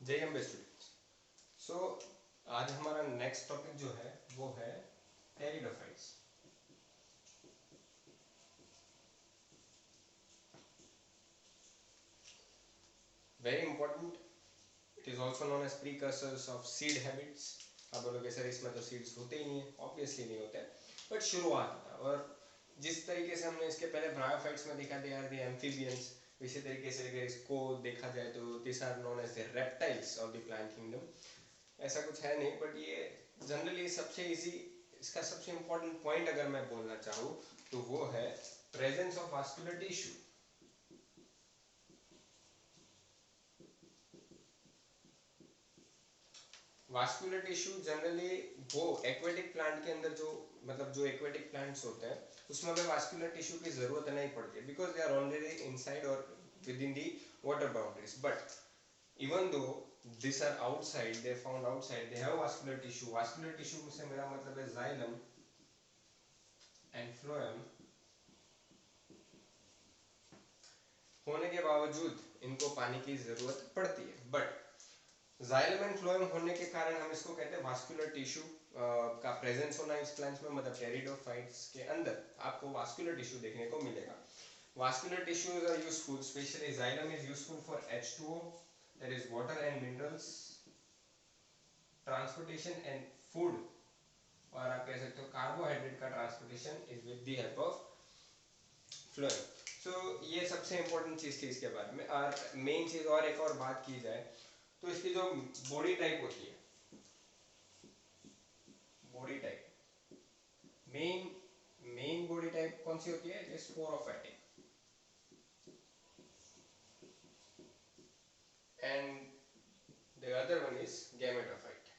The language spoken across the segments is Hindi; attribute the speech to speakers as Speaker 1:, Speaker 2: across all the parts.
Speaker 1: जय अम्बे स्टूडेंट्स। सो आज हमारा नेक्स्ट टॉपिक जो है वो है pteridophytes. Very important. It is also known as precursors of seed habits. आप बोलोगे सर इसमें तो सीड्स होते ही नहीं है, ऑब्वियसली नहीं होते, बट शुरुआत था। और जिस तरीके से हमने इसके पहले ब्रायोफाइट्स में देखा दे आर द एम्फीबियंस, इसी तरीके से अगर इसको देखा जाए तो this are known as the reptiles of the plant kingdom. ऐसा कुछ है नहीं, बट ये जनरली सबसे इजी, इसका सबसे इंपॉर्टेंट पॉइंट अगर मैं बोलना चाहूँ तो वो है presence of vascular tissue. Vascular tissue generally वो एक्वेटिक प्लांट के अंदर जो मतलब जो एक्वेटिक प्लांट्स होते हैं उसमें हमें वास्कुलर टिश्यू की जरूरत नहीं पड़ती because they are already inside और within the water boundaries. But even though these are outside, they found outside, they have vascular tissue. Vascular tissue से मेरा मतलब है xylem and phloem होने के बावजूद इनको पानी की जरूरत पड़ती है। बट xylem and phloem होने के कारण हम इसको कहते हैं वास्कुलर टिश्यू का प्रेजेंस होना इस प्लांट्स में, मतलब टेरिडोफाइट्स के अंदर आपको वास्कुलर टिश्यू देखने को मिलेगा। Vascular tissues are useful, specially xylem is useful for H2O, that is water and minerals, transportation and food, और आप कह सकते हो कार्बोहाइड्रेट का transportation is with the help of phloem. So ये सबसे इंपॉर्टेंट चीज थी इसके बारे में। और मेन चीज और एक और बात की जाए तो इसकी जो बॉडी टाइप होती है, body type main main body type कौन सी होती है? Sporophytic. And the other one is gametophyte.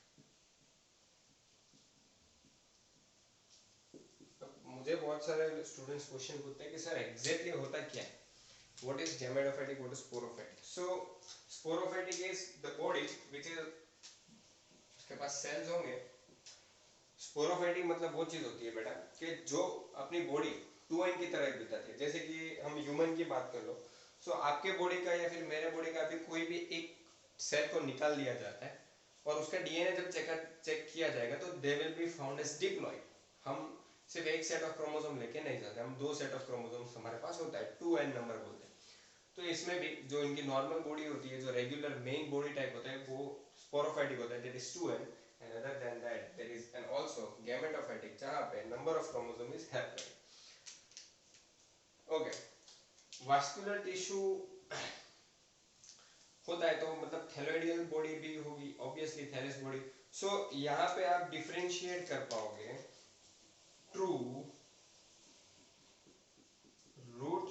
Speaker 1: मुझे बहुत सारे स्टूडेंट्स क्वेश्चन पूछते हैं कि सर एग्जैक्टली होता क्या है, what is gametophytic, what is sporophytic? So sporophytic is the body which is, उसके पास सेल्स होंगे। स्पोरोफाइटिक मतलब वो चीज होती है बेटा कि जो अपनी बॉडी 2n की तरह बिताती है। जैसे कि हम ह्यूमन की बात कर लो, सो आपके बॉडी का या फिर मेरे बॉडी का भी कोई भी एक सेल को निकाल लिया जाता है और उसका डीएनए जब चेक किया जाएगा तो they will be found as diploid. हम सिर्फ एक सेट ऑफ क्रोमोसोम लेके नहीं जाते, हम 2 सेट ऑफ क्रोमोसोम हमारे पास होता है, 2n नंबर बोलते हैं। तो इसमें भी जो इनकी नॉर्मल बॉडी होती है, जो रेगुलर मेन बॉडी टाइप होता है वो स्पोरोफाइटिक होता है, that is 2n, and other than that there is and also gametophytic जहां पे number of chromosome is haploid. Okay, vascular tissue होता है तो मतलब थैलोइडियल बॉडी भी होगी, ऑब्वियसली थैलेस बॉडी। सो यहां पे आप डिफरेंशिएट कर पाओगे true root,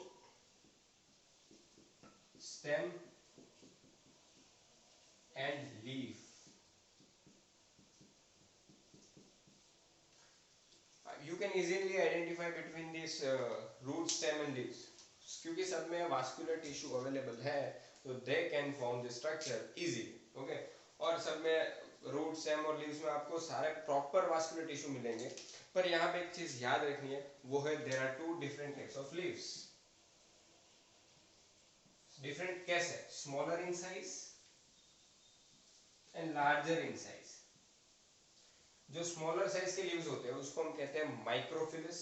Speaker 1: stem and leaf. You can easily identify between these root, stem and leaves क्योंकि सब में वास्कुलर टिश्यू अवेलेबल है तो they can form the structure easily. Okay, और सब में रूट, स्टेम और लीव्स में आपको सारे प्रॉपर वास्कुलर टिश्यू मिलेंगे। पर यहाँ पे एक चीज याद रखनी है, वो है there are 2 different types of leaves. Different कैसे? Smaller in size and larger in size. जो स्मॉलर साइज के लीव्स होते हैं उसको हम कहते हैं microphylls,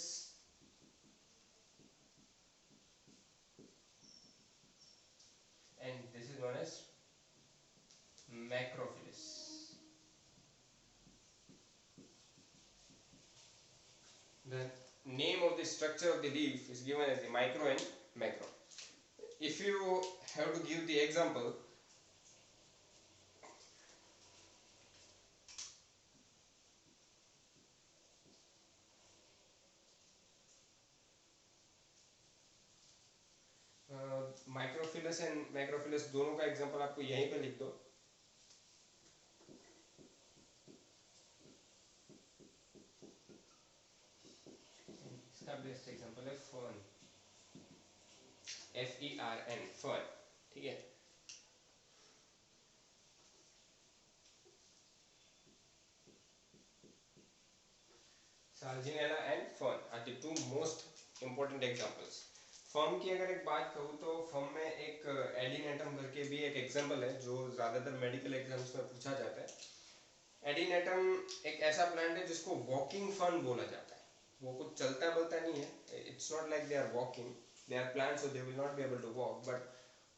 Speaker 1: and this is known as macrophyllis. The name of the structure of the leaf is given as the micro and macro. If you have to give the example, microphylls and macrophylls दोनों का एग्जांपल आपको यहीं पे लिख दो। इसका बेस्ट एग्जांपल है फर्न, FERN, फर्न। ठीक है, Sarginella and fern are the 2 most important examples. Firm की अगर एक बात कहूँ तो फर्म में एक एडिनेटम करके भी एक एग्जांपल है जो ज़्यादातर मेडिकल एग्जाम्स में पूछा जाता है। एडिनेटम एक ऐसा प्लांट है जिसको वॉकिंग फर्न बोला जाता है। वो कुछ चलता बोलता नहीं है, it's not like they are walking, they are plants so they will not be able to walk, but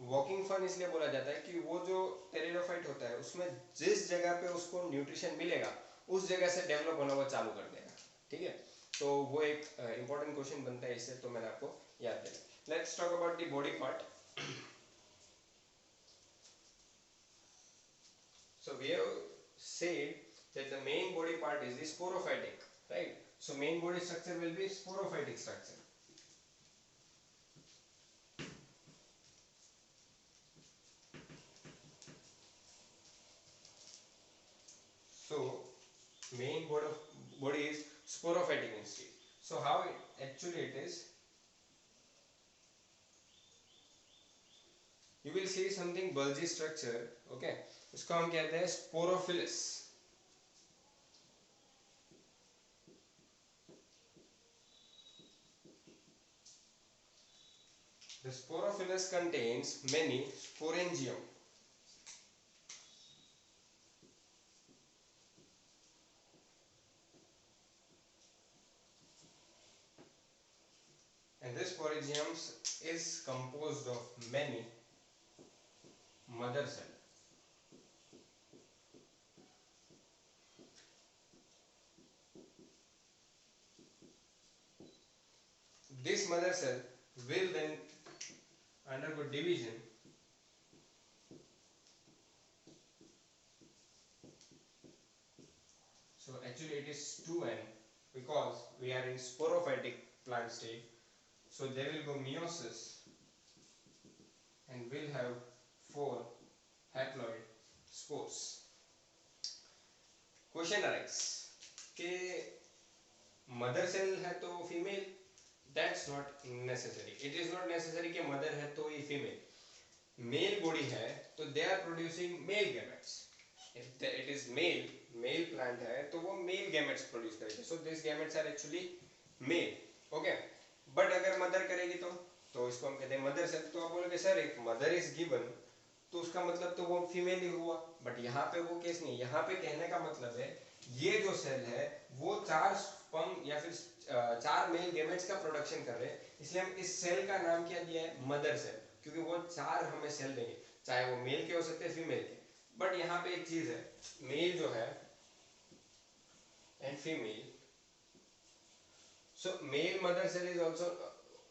Speaker 1: walking fern इसलिए बोला जाता है कि वो जो टेरिडोफाइट होता है उसमें जिस जगह पे उसको न्यूट्रिशन मिलेगा उस जगह से डेवलप होना वो चालू कर देगा। ठीक है, तो वो एक इंपॉर्टेंट क्वेश्चन बनता है इससे, तो मैंने आपको याद दिलाया। Let's talk about the body part. So we have said that the main body part is the sporophytic, right? So main body structure will be sporophytic structure. So main body is sporophytic in state. So how it actually it is, you will see something bulgy structure, okay? उसको हम कहते हैं sporophyllus. The sporophyllus contains many sporangium. And this sporangium is composed of many mother cell. This mother cell will then undergo division so actually it is 2n because we are in sporophytic plant state, so there will go meiosis and will have 4 haploid spores. Question arises कि मदर सेल है तो female, that's not necessary, it is not necessary कि मदर है तो ये फीमेल। मेल बॉडी है तो they are producing male gametes, if it is male plant है तो वो मेल गैमेट्स प्रोड्यूस करेगी, so this gametes are actually male, okay. But अगर मदर करेगी तो इसको हम कहते हैं मदर सेल। तो आप बोलोगे sir if mother is given तो उसका मतलब तो वो फीमेल ही हुआ, बट यहाँ पे वो केस नहीं। यहाँ पे कहने का मतलब है ये जो सेल है वो 4 स्पर्म या फिर 4 मेल गैमेट्स का प्रोडक्शन कर रहे हैं, इसलिए हम इस सेल का नाम क्या दिया है, मदर सेल, क्योंकि वो 4 हमें सेल देंगे, चाहे वो मेल के हो सकते हैं फीमेल के। बट यहाँ पे एक चीज है, मेल जो है and female, so male mother cell is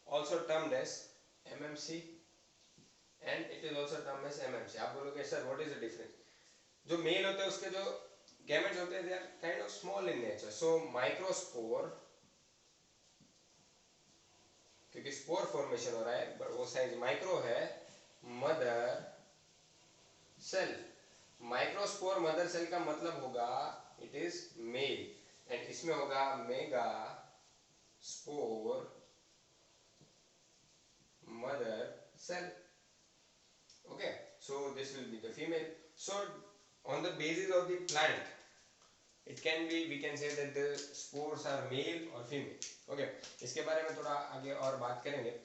Speaker 1: also termed as MMC and it is also termed as MMC. आप बोलोगे sir what is the difference? जो मेल होता है उसके जो गैमेट्स होते हैं they are kind of small in nature, so microspore, क्योंकि स्पोर फॉर्मेशन हो रहा है बट वो साइज माइक्रो है, mother cell. Microspore mother cell का मतलब होगा इट इज मेल एंड इसमें होगा mega spore mother cell, okay, so this will be the female. So on the basis of the plant it can be, we can say that the spores are male or female, okay। इसके बारे में थोड़ा आगे और बात करेंगे।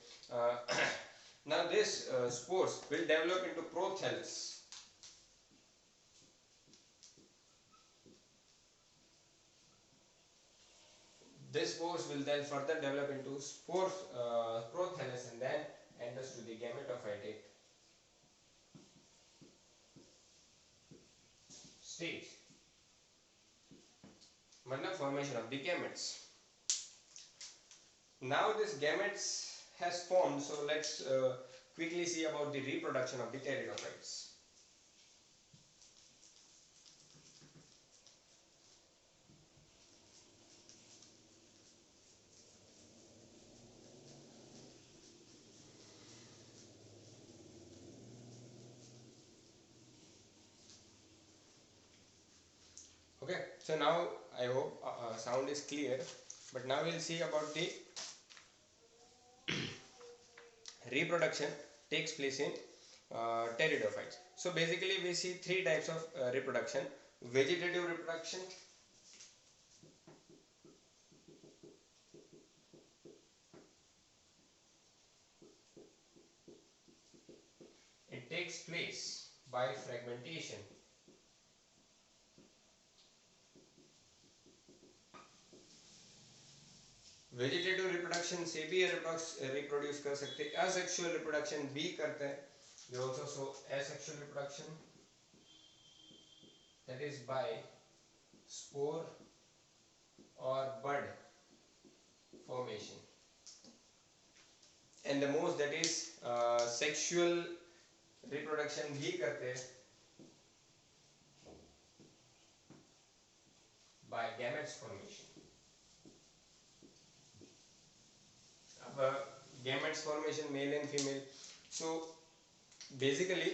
Speaker 1: now this spores will develop into prothallus. This spores will then further develop into prothallus and then enters to the gametophytic stage, मतलब formation of the gametes. Now this gametes has formed, so let's quickly see about the reproduction of the pteridophytes. Okay, so now I hope sound is clear, but now we'll see about the reproduction takes place in pteridophytes. So basically we see 3 types of reproduction: vegetative reproduction, takes place by fragmentation. Vegetative reproduction से भी रिप्रोड्यूस कर सकते हैं, असेक्सुअल रिप्रोडक्शन भी करते हैं. They also show asexual reproduction, that is by spore or bud formation, and the most that is sexual reproduction भी करते हैं by gametes formation. अब gametes formation male and female. So basically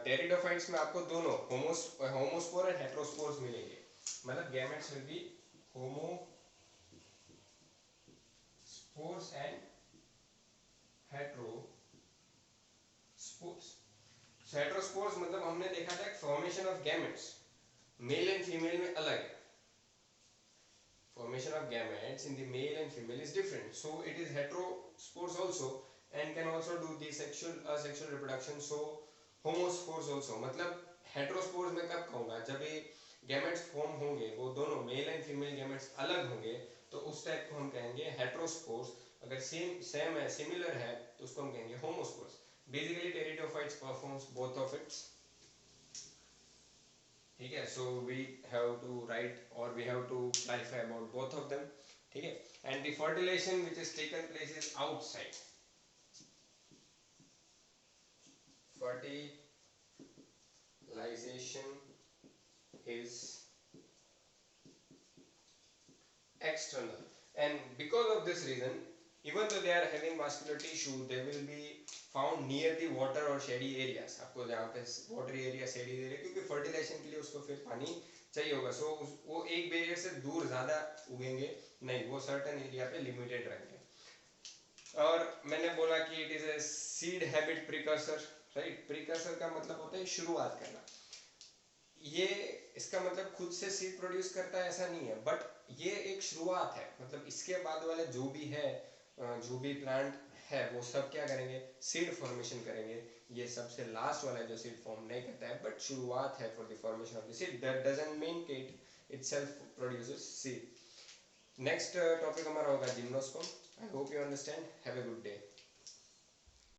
Speaker 1: pteridophytes में आपको दोनों होमोस्पोर एंड हेटेरोस्पोर्स मिलेंगे. मतलब gametes will be homospores and heterospores. हेटेरोस्पोर्स मतलब हमने देखा था formation of gametes male and female में अलग है. Formation of gametes in the male and female is different, so it is heterospores also and can also do the asexual reproduction. So homospores also. मतलब heterospores में कब कहूँगा, जब ये gametes form होंगे, वो दोनों male and female gametes अलग होंगे, तो उस टाइप को हम कहेंगे heterospores. अगर same है, similar है, तो उसको हम कहेंगे homospores. Basically pteridophytes performs both of it. ठीक है. So we have to write और we have to clarify about both of them. ठीक है. And the fertilization which is taken place is outside. fertilization is external, and because of this reason, even though they are having vascular tissue, they will be found near the water or shady areas. आपको जहाँ पे watery area, shady area, क्योंकि fertilization के लिए उसको फिर पानी चाहिए होगा. सो वो एक बेरियर से दूर ज़्यादा उगेंगे नहीं, वो certain area पे limited रहेंगे. और मैंने बोला कि it is a seed habit precursor, right? precursor का मतलब होता है शुरुआत करना. ये इसका मतलब खुद से सीड प्रोड्यूस करता है ऐसा नहीं है, बट ये एक शुरुआत है. मतलब इसके बाद वाले जो भी है, जो भी प्लांट है, वो सब क्या करेंगे, सीड फॉर्मेशन करेंगे. ये सबसे लास्ट वाला जो सीड फॉर्म नहीं करता है, बट शुरुआत है for the formation of the seed. That doesn't mean कि it itself produces seed. Next topic हमारा होगा gymnosperm. I hope you understand. Have a good day.